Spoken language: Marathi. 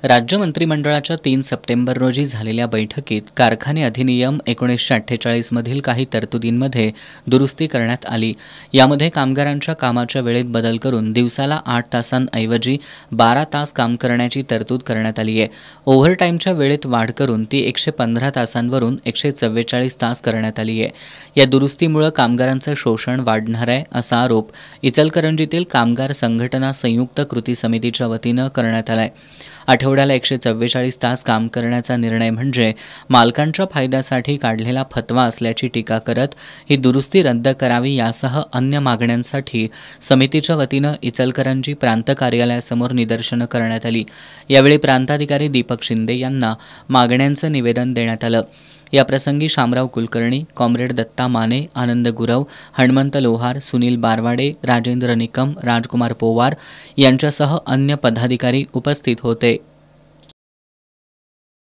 राज्य मंत्रिमंडळाच्या 3 सप्टेंबर रोजी झालेल्या बैठकीत कारखाने अधिनियम 1948 मधील काही तरतुदींमध्ये दुरुस्ती करण्यात आली। यामध्ये कामगारांच्या कामाच्या वेळेत बदल करून दिवसाला 8 तासांऐवजी 12 तास काम करण्याची तरतूद करण्यात आली आहे। ओव्हरटाईमच्या वेळेत वाढ करून ती 115 तासांवरून 144 तास करण्यात आली आहे। या दुरुस्तीमुळे कामगारांचं शोषण वाढणार आहे असा आरोप इचलकरंजीतील कामगार संघटना संयुक्त कृती समितीच्या वतीनं करण्यात आलाय। आठवड्याला 144 तास काम करण्याचा निर्णय म्हणजे मालकांच्या फायद्यासाठी काढलेला फतवा असल्याची टीका करत ही दुरुस्ती रद्द करावी यासह अन्य मागण्यांसाठी समितीच्या वतीनं इचलकरंजी प्रांत कार्यालयासमोर निदर्शनं करण्यात आली। यावेळी प्रांताधिकारी दीपक शिंदे यांना मागण्यांचं निवेदन देण्यात आलं। याप्रसंगी शामराव कुलकर्णी, कॉम्रेड दत्ता माने, आनंद गुरव, हनुमंत लोहार, सुनील बारवाडे, राजेंद्र निकम, राजकुमार पोवार यांच्यासह अन्य पदाधिकारी उपस्थित होते।